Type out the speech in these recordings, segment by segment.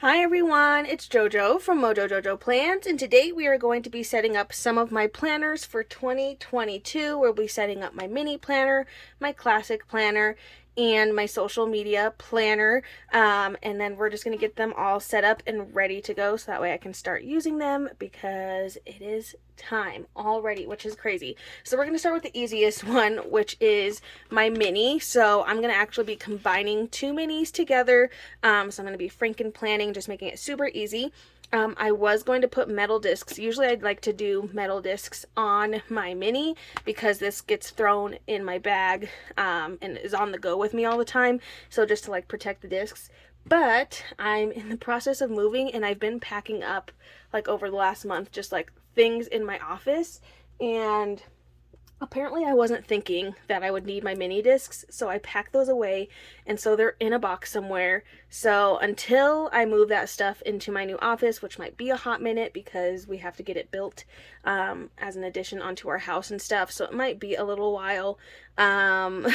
Hi everyone, it's JoJo from Mojo Jojo Plans, and today we are going to be setting up some of my planners for 2022. We'll be setting up my mini planner, my classic planner, and my social media planner, and then we're just going to get them all set up and ready to go so that way I can start using them because it is time already, which is crazy. So we're going to start with the easiest one, which is my mini. So I'm going to actually be combining two minis together. So I'm going to be franken planning, just making it super easy. I was going to put metal discs. Usually I'd like to do metal discs on my mini because this gets thrown in my bag and is on the go with me all the time. So just to like protect the discs. But I'm in the process of moving and I've been packing up like over the last month, just like things in my office, and apparently I wasn't thinking that I would need my mini discs, so I packed those away, and so they're in a box somewhere. So until I move that stuff into my new office, which might be a hot minute because we have to get it built as an addition onto our house and stuff, so it might be a little while. And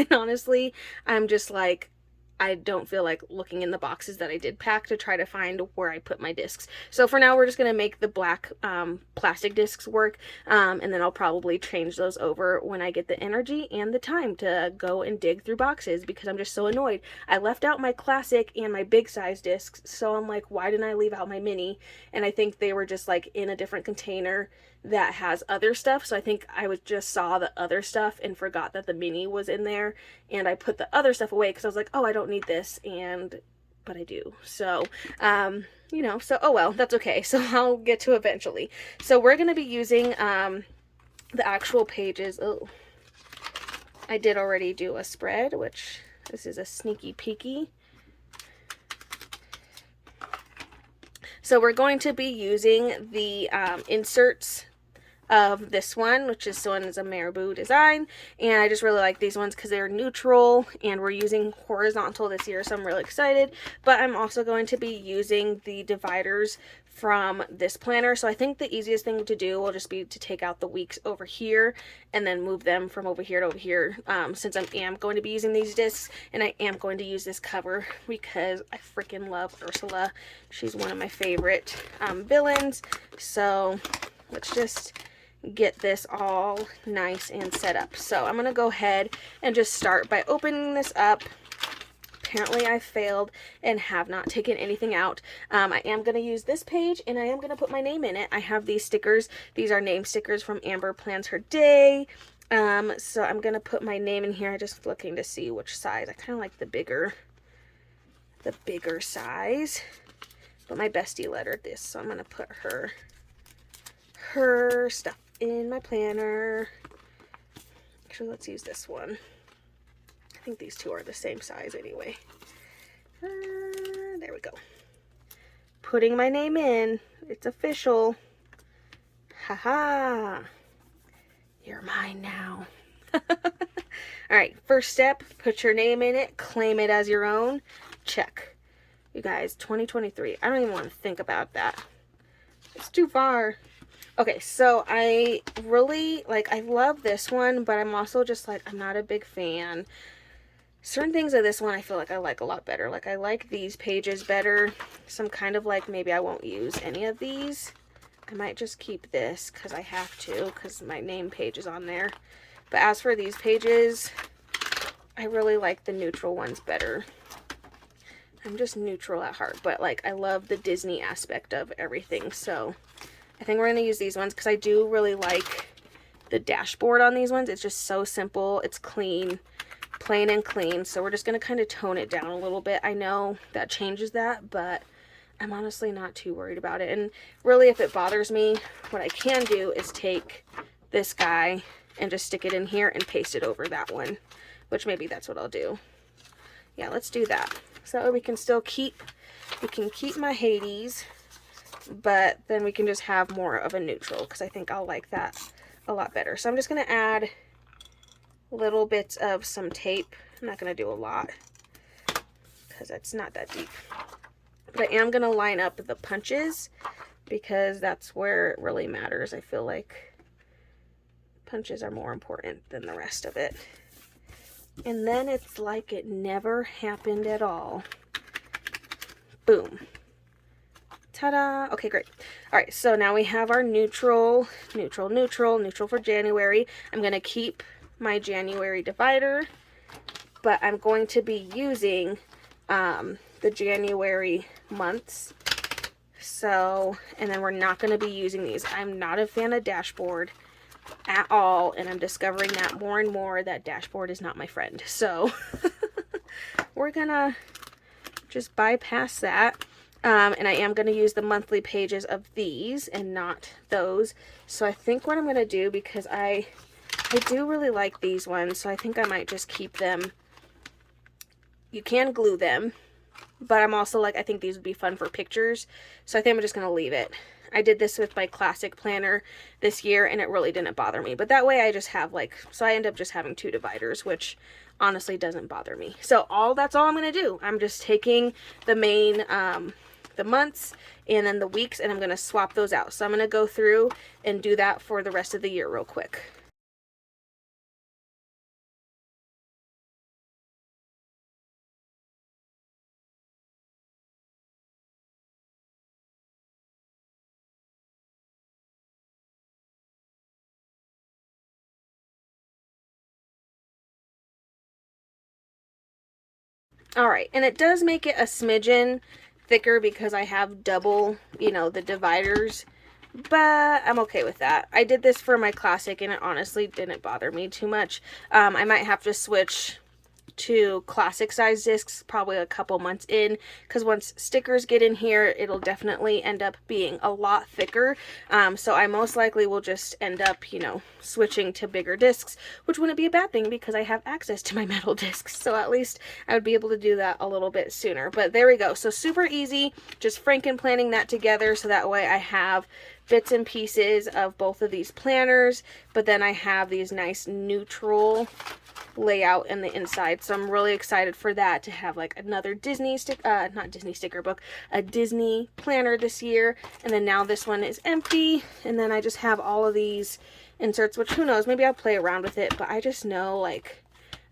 honestly, I'm just like, I don't feel like looking in the boxes that I did pack to try to find where I put my discs. So for now, we're just going to make the black plastic discs work, and then I'll probably change those over when I get the energy and the time to go and dig through boxes because I'm just so annoyed. I left out my classic and my big size discs, so I'm like, why didn't I leave out my mini? And I think they were just like in a different container that has other stuff, so I think I just saw the other stuff and forgot that the mini was in there, and I put the other stuff away because I was like, oh, I don't need this, but I do. So so oh well, that's okay. So I'll get to eventually. So we're gonna be using the actual pages. Oh, I did already do a spread, which this is a sneaky peeky. So we're going to be using the inserts of this one, which is a marabou design, and I just really like these ones because they're neutral, and we're using horizontal this year, so I'm really excited. But I'm also going to be using the dividers from this planner, so I think the easiest thing to do will just be to take out the weeks over here and then move them from over here to over here, since I am going to be using these discs, and I am going to use this cover because I freaking love Ursula. She's one of my favorite villains. So let's just get this all nice and set up. So I'm going to go ahead and just start by opening this up. Apparently I failed and have not taken anything out. I am going to use this page and I am going to put my name in it. I have these stickers. These are name stickers from Amber Plans Her Day. So I'm going to put my name in here. I'm just looking to see which size. I kind of like the bigger size. But my bestie lettered this, so I'm going to put her stuff in my planner. Actually, let's use this one. I think these two are the same size anyway. There we go. Putting my name in. It's official. Haha. You're mine now. Alright, first step, put your name in it, claim it as your own. Check. You guys, 2023. I don't even want to think about that. It's too far. Okay, so I really, I love this one, but I'm also just I'm not a big fan. Certain things of this one I feel like I like a lot better. I like these pages better. So I'm kind of maybe I won't use any of these. I might just keep this because I have to, because my name page is on there. But as for these pages, I really like the neutral ones better. I'm just neutral at heart, but I love the Disney aspect of everything, so I think we're going to use these ones because I do really like the dashboard on these ones. It's just so simple. It's clean, plain and clean. So we're just going to kind of tone it down a little bit. I know that changes that, but I'm honestly not too worried about it. And really, if it bothers me, what I can do is take this guy and just stick it in here and paste it over that one, which maybe that's what I'll do. Yeah, let's do that. So we can still keep my Hades, but then we can just have more of a neutral because I think I'll like that a lot better. So I'm just going to add little bits of some tape. I'm not going to do a lot because it's not that deep. But I am going to line up the punches because that's where it really matters. I feel like punches are more important than the rest of it. And then it's like it never happened at all. Boom. Ta-da! Okay, great. All right, so now we have our neutral for January. I'm going to keep my January divider, but I'm going to be using the January months. So, and then we're not going to be using these. I'm not a fan of dashboard at all, and I'm discovering that more and more that dashboard is not my friend. So, we're going to just bypass that. And I am going to use the monthly pages of these and not those. So I think what I'm going to do, because I do really like these ones, so I think I might just keep them. You can glue them, but I'm also like, I think these would be fun for pictures. So I think I'm just going to leave it. I did this with my classic planner this year, and it really didn't bother me. But that way I just have like, so I end up just having 2 dividers, which honestly doesn't bother me. So that's all I'm going to do. I'm just taking the main, the months and then the weeks, and I'm going to swap those out. So I'm going to go through and do that for the rest of the year real quick. All right, and it does make it a smidgen thicker because I have double, the dividers, but I'm okay with that. I did this for my classic, and it honestly didn't bother me too much. I might have to switch to classic size discs probably a couple months in, because once stickers get in here, it'll definitely end up being a lot thicker. So I most likely will just end up, switching to bigger discs, which wouldn't be a bad thing because I have access to my metal discs. So at least I would be able to do that a little bit sooner. But there we go. So super easy, just franken planning that together, so that way I have bits and pieces of both of these planners, but then I have these nice neutral layout in the inside. So I'm really excited for that, to have like another Disney not Disney sticker book, a Disney planner this year. And then now this one is empty, and then I just have all of these inserts, which who knows, maybe I'll play around with it, but I just know, like,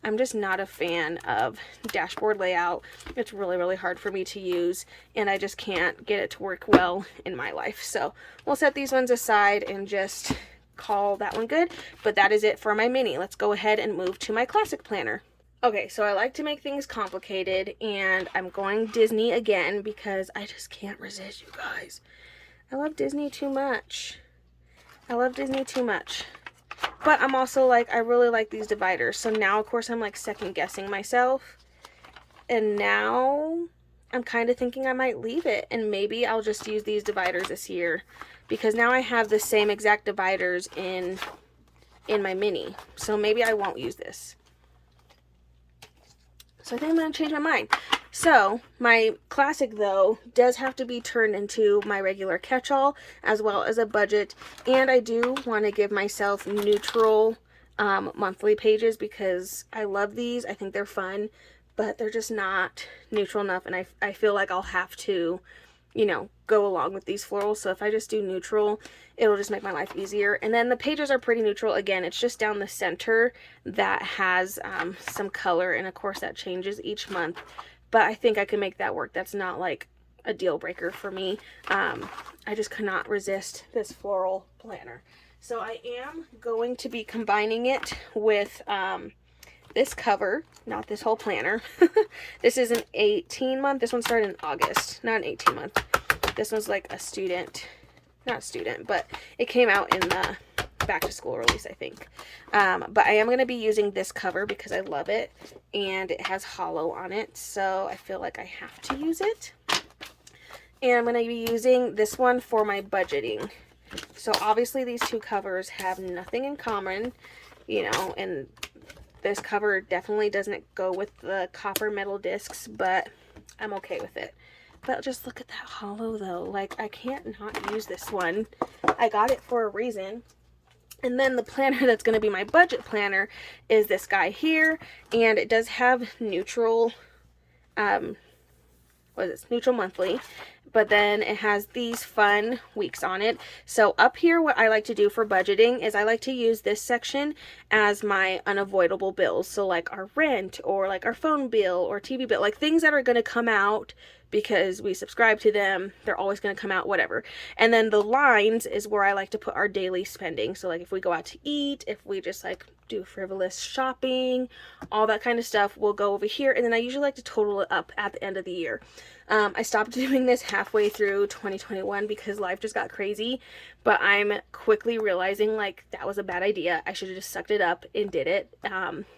I'm just not a fan of dashboard layout. It's really, really hard for me to use, and I just can't get it to work well in my life. So we'll set these ones aside and just call that one good. But that is it for my mini. Let's go ahead and move to my classic planner. Okay, so I like to make things complicated, and I'm going Disney again because I just can't resist, you guys. I love Disney too much. I love Disney too much. But I'm also like, I really like these dividers. So now, of course, I'm like second guessing myself. And now I'm kind of thinking I might leave it, and maybe I'll just use these dividers this year, because now I have the same exact dividers in my mini. So maybe I won't use this. So I think I'm going to change my mind. So my classic, though, does have to be turned into my regular catch-all as well as a budget. And I do want to give myself neutral monthly pages, because I love these. I think they're fun, but they're just not neutral enough. And I feel like I'll have to, go along with these florals. So if I just do neutral, it'll just make my life easier. And then the pages are pretty neutral. Again, it's just down the center that has some color, and of course that changes each month. But I think I can make that work. That's not like a deal breaker for me. I just could not resist this floral planner. So I am going to be combining it with this cover, not this whole planner. This is an 18-month. This one started in August, not an 18-month. This one's like a student, not student, but it came out in the back to school release, I think. But I am going to be using this cover because I love it, and it has hollow on it, so I feel like I have to use it. And I'm going to be using this one for my budgeting. So obviously these two covers have nothing in common, and this cover definitely doesn't go with the copper metal discs, but I'm okay with it. But just look at that hollow, though. Like, I can't not use this one. I got it for a reason. And then the planner that's going to be my budget planner is this guy here. And it does have neutral, neutral monthly. But then it has these fun weeks on it. So up here, what I like to do for budgeting is I like to use this section as my unavoidable bills. So like our rent, or like our phone bill or TV bill, like things that are going to come out because we subscribe to them. They're always going to come out, whatever. And then the lines is where I like to put our daily spending. So like if we go out to eat, if we just like do frivolous shopping, all that kind of stuff will go over here. And then I usually like to total it up at the end of the year. I stopped doing this halfway through 2021 because life just got crazy, but I'm quickly realizing like that was a bad idea. I should have just sucked it up and did it,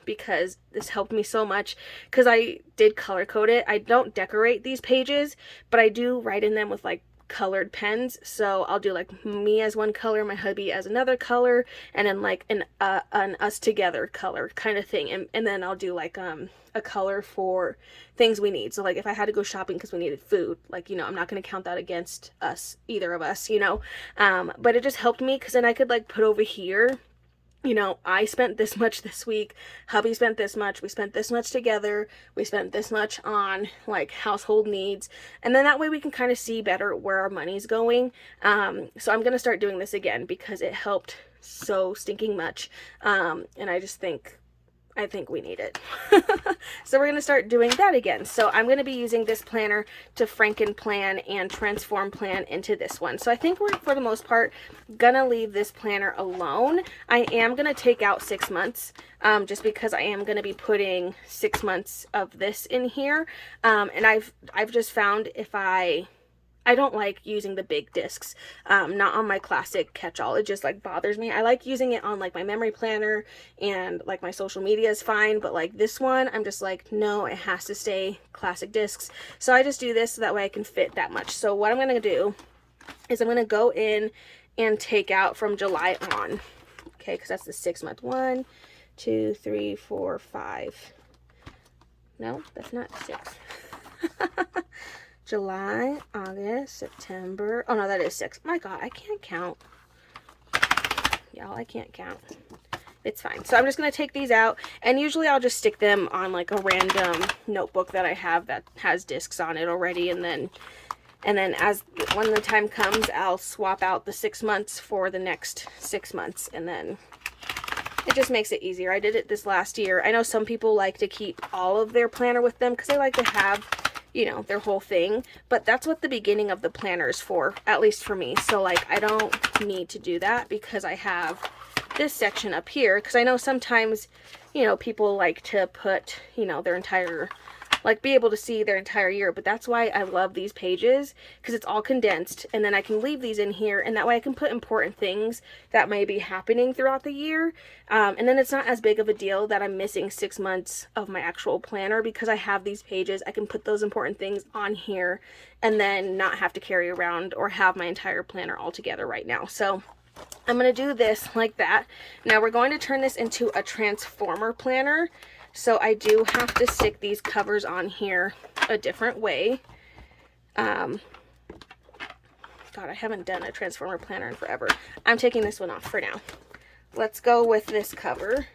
because this helped me so much, because I did color code it. I don't decorate these pages, but I do write in them with like colored pens. So I'll do like me as one color, my hubby as another color, and then like an us together color kind of thing. And then I'll do like a color for things we need. So like if I had to go shopping because we needed food, like, you know, I'm not going to count that against us, either of us, you know. But it just helped me, because then I could like put over here, you know, I spent this much this week, hubby spent this much, we spent this much together, we spent this much on like household needs, and then that way we can kind of see better where our money's going. So I'm going to start doing this again because it helped so stinking much, and I think we need it. So we're going to start doing that again. So I'm going to be using this planner to Franken plan and transform plan into this one. So I think we're, for the most part, going to leave this planner alone. I am going to take out 6 months, just because I am going to be putting 6 months of this in here. And I've just found if I don't like using the big discs, not on my classic catch-all. It just like bothers me. I like using it on like my memory planner, and like my social media is fine, but like this one, I'm just like, no, it has to stay classic discs. So I just do this so that way I can fit that much. So what I'm going to do is I'm going to go in and take out from July on. Okay, because that's the 6 month. 1, 2, 3, 4, 5. No, that's not 6. July, August, September. Oh no, that is 6. My God, I can't count. Y'all, I can't count. It's fine. So I'm just going to take these out, and usually I'll just stick them on like a random notebook that I have that has discs on it already, and then as when the time comes, I'll swap out the 6 months for the next 6 months, and then it just makes it easier. I did it this last year. I know some people like to keep all of their planner with them because they like to have, you know, their whole thing, but that's what the beginning of the planner is for, at least for me. So like I don't need to do that because I have this section up here, because I know sometimes, you know, people like to put, you know, their entire, like be able to see their entire year, but that's why I love these pages, because it's all condensed, and then I can leave these in here, and that way I can put important things that may be happening throughout the year, and then it's not as big of a deal that I'm missing 6 months of my actual planner, because I have these pages. I can put those important things on here and then not have to carry around or have my entire planner all together right now. So I'm going to do this like that. Now we're going to turn this into a transformer planner. So I do have to stick these covers on here a different way. God, I haven't done a transformer planner in forever. I'm taking this one off for now. Let's go with this cover.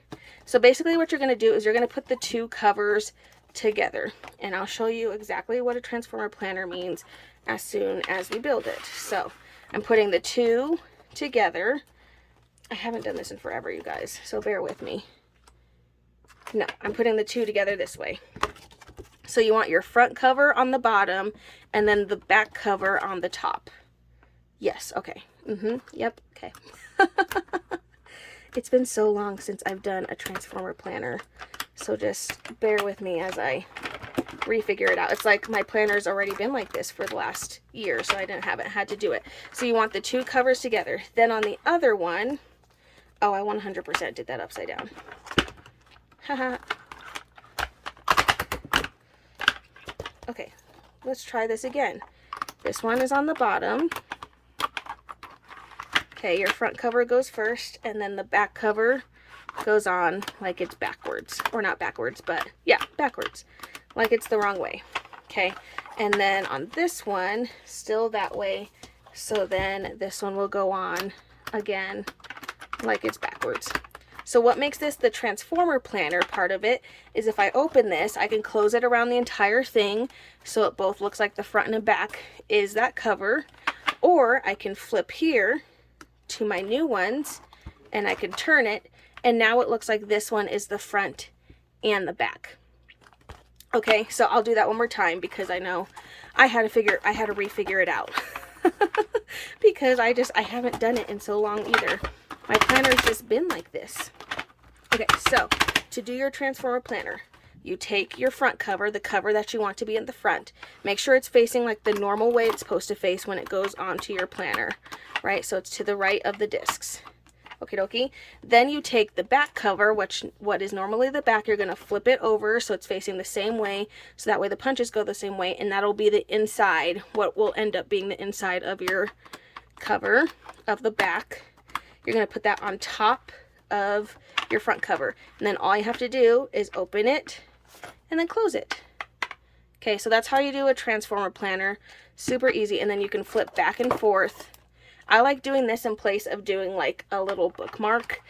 So basically what you're going to do is you're going to put the 2 covers together. And I'll show you exactly what a transformer planner means as soon as we build it. So I'm putting the 2 together. I haven't done this in forever, you guys, so bear with me. No, I'm putting the 2 together this way. So you want your front cover on the bottom and then the back cover on the top. Yes, okay. Yep, okay. It's been so long since I've done a transformer planner, so just bear with me as I refigure it out. It's like my planner's already been like this for the last year, so I haven't had to do it. So you want the 2 covers together. Then on the other one, oh, I 100% did that upside down. Haha. Okay, let's try this again. This one is on the bottom. Okay, your front cover goes first, and then the back cover goes on like it's backwards. Or not backwards, but yeah, backwards. Like it's the wrong way. Okay, and then on this one, still that way. So then this one will go on again like it's backwards. So what makes this the transformer planner part of it is if I open this, I can close it around the entire thing so it both looks like the front and the back is that cover, or I can flip here to my new ones and I can turn it, and now it looks like this one is the front and the back. Okay, so I'll do that one more time because I know I had to refigure it out because I haven't done it in so long either. My planner's just been like this. Okay, so to do your transformer planner, you take your front cover, the cover that you want to be in the front. Make sure it's facing like the normal way it's supposed to face when it goes onto your planner, right? So it's to the right of the discs. Okie dokie. Then you take the back cover, what is normally the back, you're going to flip it over so it's facing the same way, so that way the punches go the same way, and that'll be the inside, what will end up being the inside of your cover of the back. You're going to put that on top of your front cover, and then all you have to do is open it and then close it. Okay, so that's how you do a transformer planner. Super easy, and then you can flip back and forth. I like doing this in place of doing like a little bookmark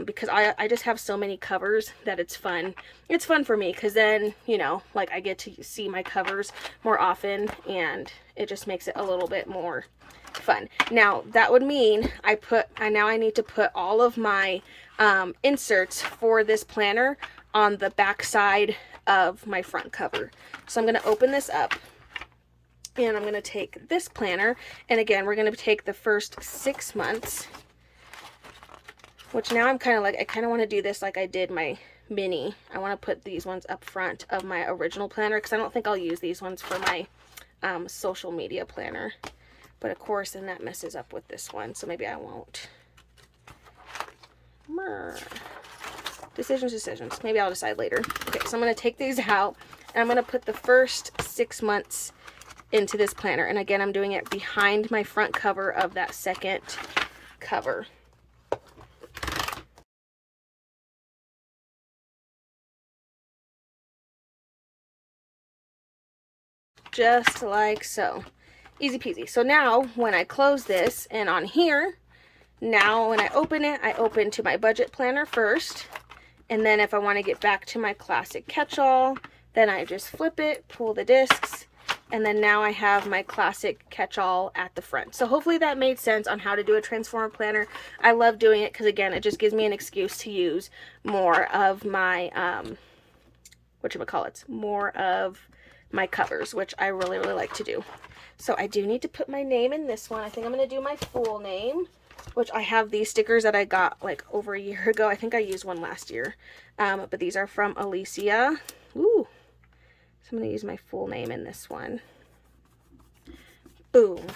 because I just have so many covers that it's fun. It's fun for me because then, you know, like I get to see my covers more often, and it just makes it a little bit more fun. Now that would mean now I need to put all of my inserts for this planner on the back side of my front cover. So I'm going to open this up. And I'm going to take this planner, and again, we're going to take the first 6 months, which now I'm kind of like, I kind of want to do this like I did my mini. I want to put these ones up front of my original planner because I don't think I'll use these ones for my social media planner. But of course, then that messes up with this one, so maybe I won't. Decisions. Maybe I'll decide later. Okay, so I'm going to take these out, and I'm going to put the first 6 months into this planner, and again I'm doing it behind my front cover of that second cover. Just like so. Easy peasy. So now when I close this, and on here, now when I open to my budget planner first, and then if I want to get back to my classic catch-all, then I just flip it, pull the discs, and then now I have my classic catch-all at the front. So hopefully that made sense on how to do a transformer planner. I love doing it because, again, it just gives me an excuse to use more of my, more of my covers, which I really, really like to do. So I do need to put my name in this one. I think I'm going to do my full name, which I have these stickers that I got like over a year ago. I think I used one last year. But these are from Alicia. Ooh. So I'm going to use my full name in this one. Boom.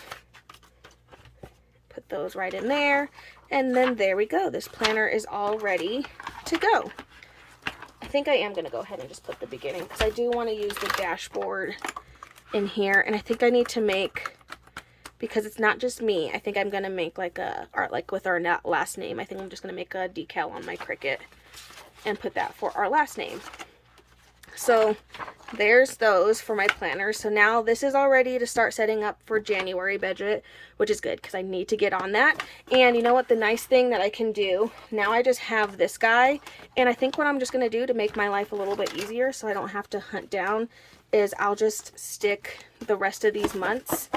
Put those right in there. And then there we go. This planner is all ready to go. I think I am going to go ahead and just put the beginning because I do want to use the dashboard in here. And I think I need to make, because it's not just me, I think I'm going to make like like with our last name. I think I'm just going to make a decal on my Cricut and put that for our last name. So there's those for my planners. So now this is all ready to start setting up for January budget, which is good because I need to get on that. And you know what, the nice thing that I can do, now I just have this guy, and I think what I'm just going to do to make my life a little bit easier so I don't have to hunt down is I'll just stick the rest of these months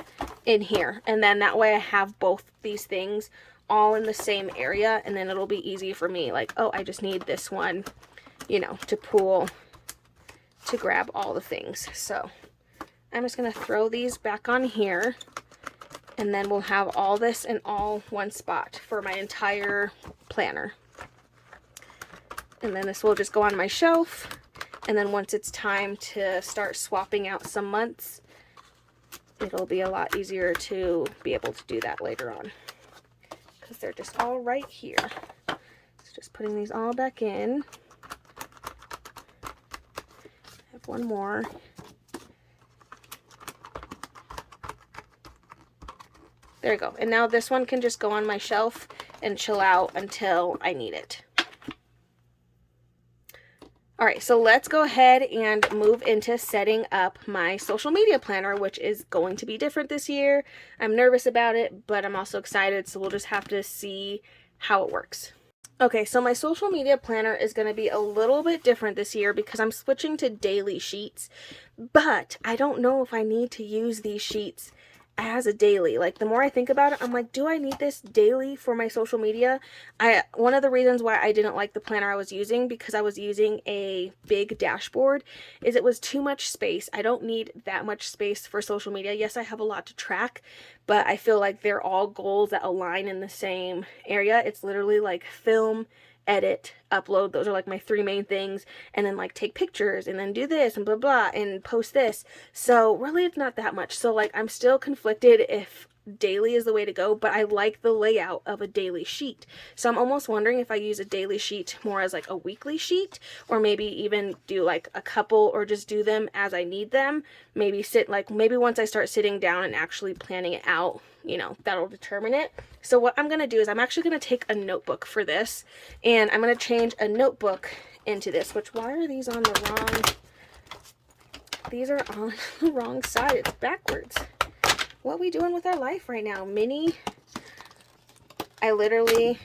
in here. And then that way I have both these things all in the same area, and then it'll be easy for me. Like, oh, I just need this one, you know, to pull to grab all the things. So I'm just going to throw these back on here, and then we'll have all this in all one spot for my entire planner. And then this will just go on my shelf, and then once it's time to start swapping out some months, it'll be a lot easier to be able to do that later on because they're just all right here. So just putting these all back in. One more. There you go. And now this one can just go on my shelf and chill out until I need it. All right, so let's go ahead and move into setting up my social media planner, which is going to be different this year. I'm nervous about it, but I'm also excited, so we'll just have to see how it works. Okay, so my social media planner is going to be a little bit different this year because I'm switching to daily sheets, but I don't know if I need to use these sheets as a daily. Like, the more I think about it, I'm like, do I need this daily for my social media? One of the reasons why I didn't like the planner I was using, because I was using a big dashboard, is it was too much space. I don't need that much space for social media. Yes, I have a lot to track, but I feel like they're all goals that align in the same area. It's literally like film, edit, upload. Those are like my three main things. And then like take pictures and then do this and blah blah and post this. So really it's not that much. So like I'm still conflicted if daily is the way to go, but I like the layout of a daily sheet. So I'm almost wondering if I use a daily sheet more as like a weekly sheet, or maybe even do like a couple, or just do them as I need them. Maybe once I start sitting down and actually planning it out, you know, that'll determine it. So what I'm going to do is I'm actually going to take a notebook for this, and I'm going to change a notebook into this, which, why are these on the wrong, these are on the wrong side, it's backwards. What are we doing with our life right now? Mini, I literally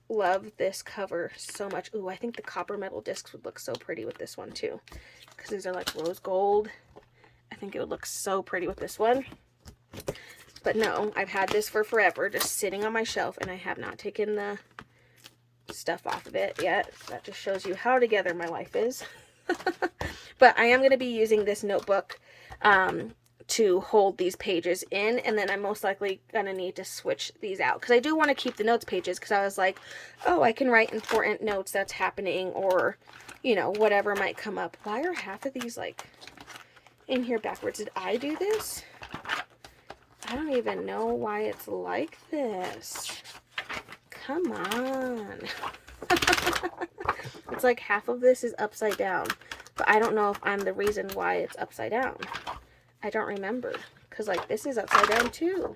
love this cover so much. Ooh, I think the copper metal discs would look so pretty with this one too, because these are like rose gold. I think it would look so pretty with this one. But no, I've had this for forever, just sitting on my shelf, and I have not taken the stuff off of it yet. That just shows you how together my life is. But I am going to be using this notebook to hold these pages in, and then I'm most likely going to need to switch these out, because I do want to keep the notes pages, because I was like, oh, I can write important notes that's happening, or, you know, whatever might come up. Why are half of these like in here backwards? Did I do this? I don't even know why it's like this. Come on. It's like half of this is upside down, but I don't know if I'm the reason why it's upside down. I don't remember, because like this is upside down too.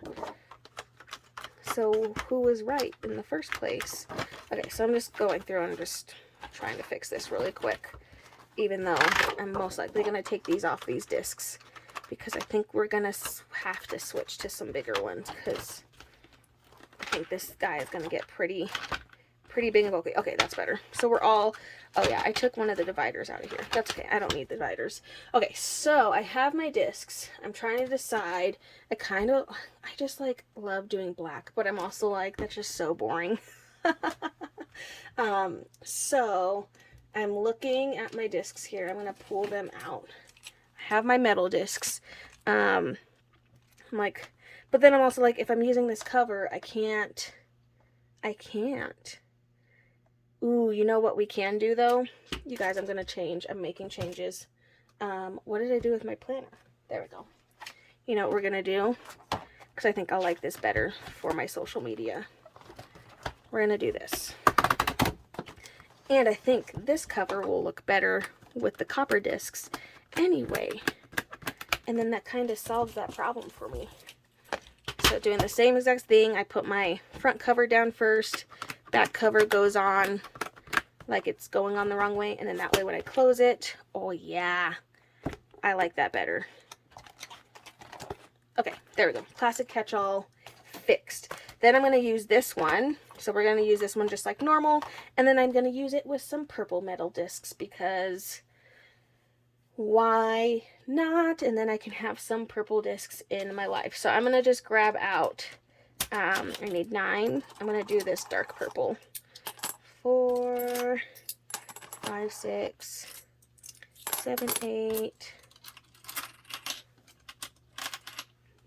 So who was right in the first place? Okay, so I'm just going through and just trying to fix this really quick, even though I'm most likely going to take these off these discs, because I think we're going to have to switch to some bigger ones, because I think this guy is going to get pretty big and bulky. Okay, that's better. So we're all, oh yeah, I took one of the dividers out of here. That's okay, I don't need the dividers. Okay, so I have my discs. I'm trying to decide. I just like love doing black, but I'm also like, that's just so boring. So I'm looking at my discs here. I'm going to pull them out. I have my metal discs. I'm like, but then I'm also like, if I'm using this cover, I can't. Ooh, you know what we can do though? You guys, I'm going to change. I'm making changes. What did I do with my planner? There we go. You know what we're going to do? Because I think I'll like this better for my social media. We're going to do this. And I think this cover will look better with the copper discs anyway. And then that kind of solves that problem for me. So doing the same exact thing, I put my front cover down first. Back cover goes on like it's going on the wrong way, and then that way when I close it, oh yeah, I like that better. Okay, there we go. Classic catch-all fixed. Then I'm going to use this one. So we're going to use this one just like normal, and then I'm going to use it with some purple metal discs, because why not? And then I can have some purple discs in my life. So I'm going to just grab out, I need 9. I'm going to do this dark purple. 4, 5, 6, 7, 8,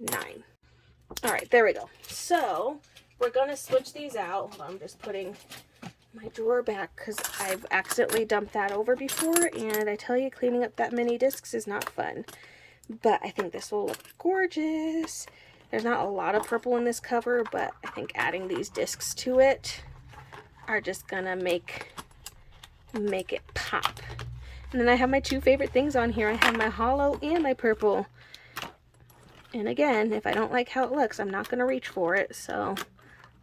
9. All right, there we go. So we're going to switch these out. Hold on, I'm just putting my drawer back because I've accidentally dumped that over before, and I tell you, cleaning up that many discs is not fun. But I think this will look gorgeous. There's not a lot of purple in this cover, but I think adding these discs to it are just gonna make it pop. And then I have my 2 favorite things on here. I have my hollow and my purple. And again, if I don't like how it looks, I'm not gonna reach for it. So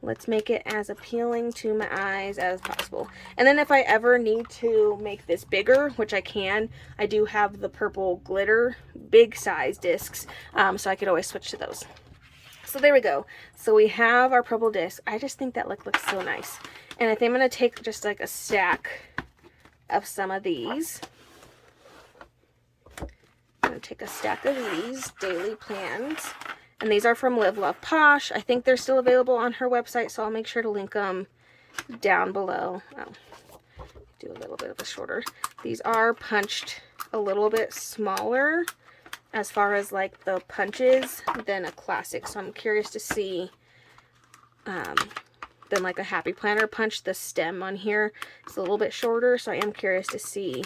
let's make it as appealing to my eyes as possible. And then if I ever need to make this bigger, which I can, I do have the purple glitter big size discs, so I could always switch to those. So there we go. So we have our purple disc. I just think that looks so nice. And I think I'm going to take just like a stack of some of these. I'm going to take a stack of these daily plans. And these are from Live Love Posh. I think they're still available on her website, so I'll make sure to link them down below. Oh, do a little bit of a shorter. These are punched a little bit smaller as far as like the punches than a classic. So I'm curious to see, than like a Happy Planner punch. The stem on here is a little bit shorter, so I am curious to see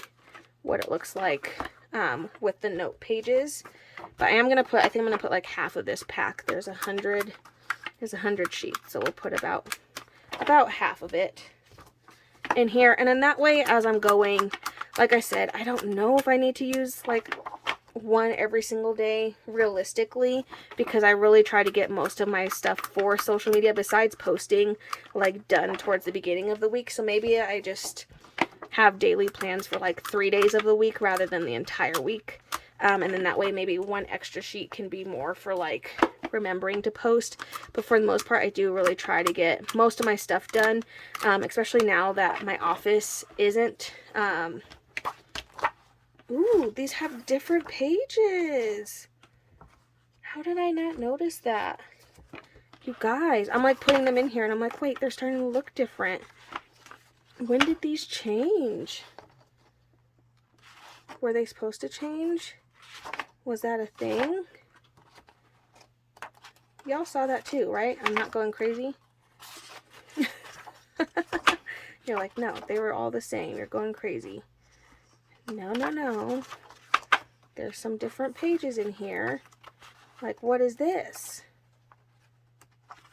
what it looks like with the note pages. But I think I'm gonna put like half of this pack. There's 100 sheets, so we'll put about half of it in here. And then that way, as I'm going, like I said, I don't know if I need to use like one every single day realistically, because I really try to get most of my stuff for social media besides posting like done towards the beginning of the week. So maybe I just have daily plans for like 3 days of the week rather than the entire week. And then that way maybe one extra sheet can be more for like remembering to post. But for the most part, I do really try to get most of my stuff done, especially now that my office isn't. Ooh, these have different pages. How did I not notice that? You guys, I'm like putting them in here and I'm like, wait, they're starting to look different. When did these change? Were they supposed to change? Was that a thing? Y'all saw that too, right? I'm not going crazy. You're like, no, they were all the same. You're going crazy. No, no, no. There's some different pages in here. Like, what is this?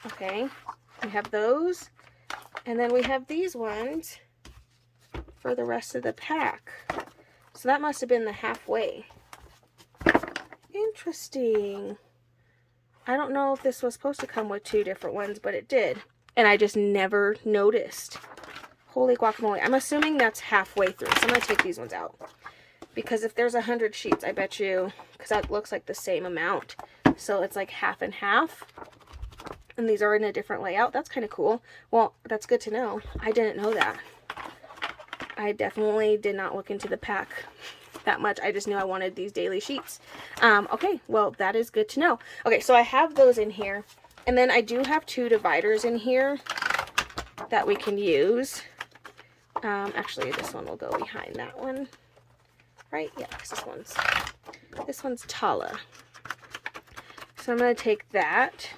Okay, we have those. And then we have these ones for the rest of the pack. So that must have been the halfway. Interesting. I don't know if this was supposed to come with 2 different ones, but it did. And I just never noticed. Holy guacamole. I'm assuming that's halfway through. So I'm going to take these ones out. Because if there's 100 sheets, I bet you, because that looks like the same amount. So it's like half and half. And these are in a different layout. That's kind of cool. Well, that's good to know. I didn't know that. I definitely did not look into the pack that much. I just knew I wanted these daily sheets. Okay, well, that is good to know. Okay, so I have those in here. And then I do have 2 dividers in here that we can use. Actually, this one will go behind that one. Right? Yeah, because this one's taller. So I'm going to take that.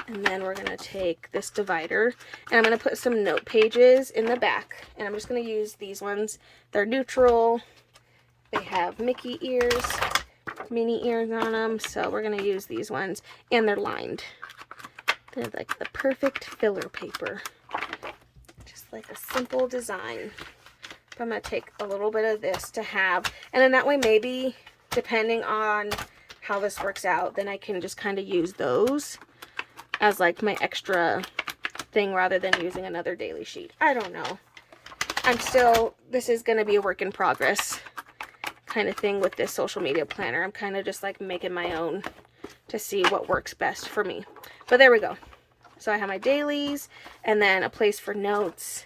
And then we're going to take this divider. And I'm going to put some note pages in the back. And I'm just going to use these ones. They're neutral. They have Mickey ears, Minnie ears on them. So we're going to use these ones. And they're lined. They're like the perfect filler paper. Just like a simple design. But I'm going to take a little bit of this to have. And then that way maybe, depending on how this works out, then I can just kind of use those as like my extra thing rather than using another daily sheet. I don't know. This is going to be a work in progress kind of thing with this social media planner. I'm kind of just like making my own to see what works best for me. But there we go. So I have my dailies and then a place for notes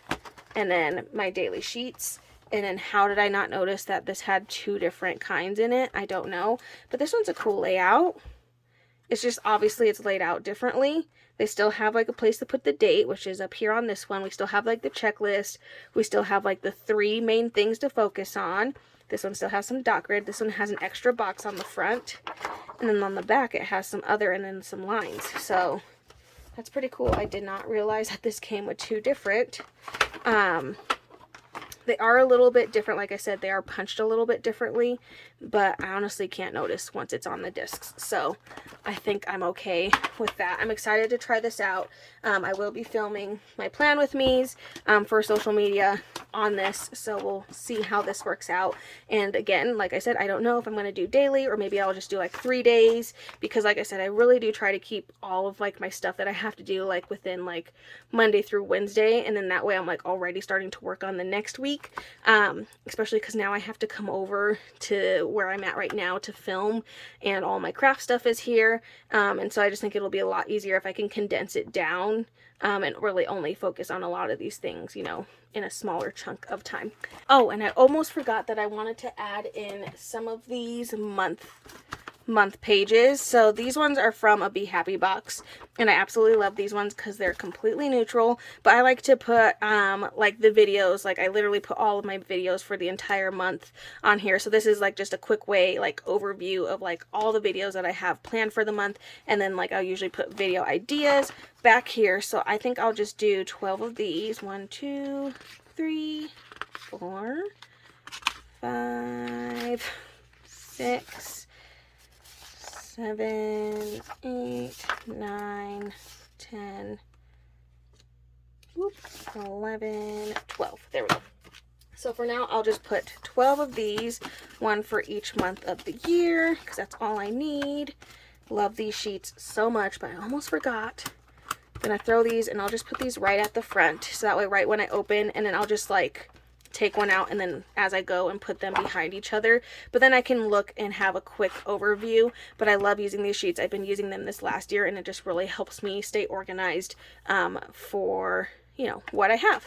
and then my daily sheets. And then how did I not notice that this had 2 different kinds in it? I don't know. But this one's a cool layout. It's just obviously it's laid out differently. They still have like a place to put the date, which is up here on this one. We still have like the checklist. We still have like the 3 main things to focus on. This one still has some dot grid. This one has an extra box on the front. And then on the back it has some other and then some lines. So that's pretty cool. I did not realize that this came with 2 different. They are a little bit different. Like I said, they are punched a little bit differently, but I honestly can't notice once it's on the discs. So I think I'm okay with that. I'm excited to try this out. I will be filming my plan with me's for social media on this, so we'll see how this works out. And again, like I said, I don't know if I'm going to do daily or maybe I'll just do like 3 days, because like I said, I really do try to keep all of like my stuff that I have to do like within like Monday through Wednesday, and then that way I'm like already starting to work on the next week, especially because now I have to come over to where I'm at right now to film, and all my craft stuff is here, and so I just think it'll be a lot easier if I can condense it down and really only focus on a lot of these things, you know, in a smaller chunk of time. Oh, and I almost forgot that I wanted to add in some of these month month pages. So these ones are from a Be Happy box, and I absolutely love these ones because they're completely neutral. But I like to put like the videos, like I literally put all of my videos for the entire month on here. So this is like just a quick way, like overview of like all the videos that I have planned for the month, and then like I'll usually put video ideas back here. So I think I'll just do 12 of these. 1, 2, 3, 4, 5, 6, 7, 8, 9, 10, 11, 12. There we go. So for now, I'll just put 12 of these, one for each month of the year, because that's all I need. Love these sheets so much, but I almost forgot. I'm gonna throw these, and I'll just put these right at the front, so that way right when I open, and then I'll just like take one out and then as I go and put them behind each other. But then I can look and have a quick overview. But I love using these sheets. I've been using them this last year, and it just really helps me stay organized for, you know, what I have.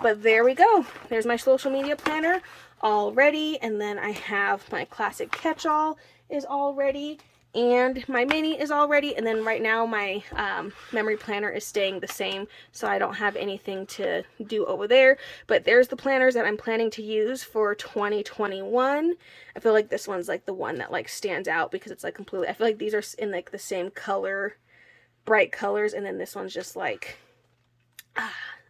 But there we go. There's my social media planner all ready, and then I have my classic catch-all is all ready, and my mini is all ready, and then right now my memory planner is staying the same, so I don't have anything to do over there. But there's the planners that I'm planning to use for 2021. I feel like this one's like the one that like stands out because it's like completely, I feel like these are in like the same color, bright colors, and then this one's just like,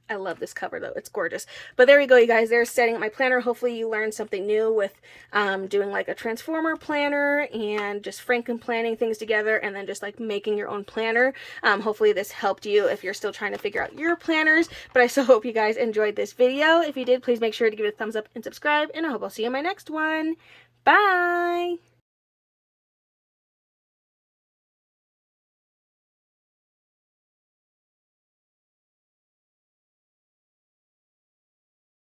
I love this cover though. It's gorgeous. But there we go, you guys. There's setting up my planner. Hopefully you learned something new with doing like a transformer planner and just Franken planning things together, and then just like making your own planner. Hopefully this helped you if you're still trying to figure out your planners. But I so hope you guys enjoyed this video. If you did, please make sure to give it a thumbs up and subscribe, and I hope I'll see you in my next one. Bye!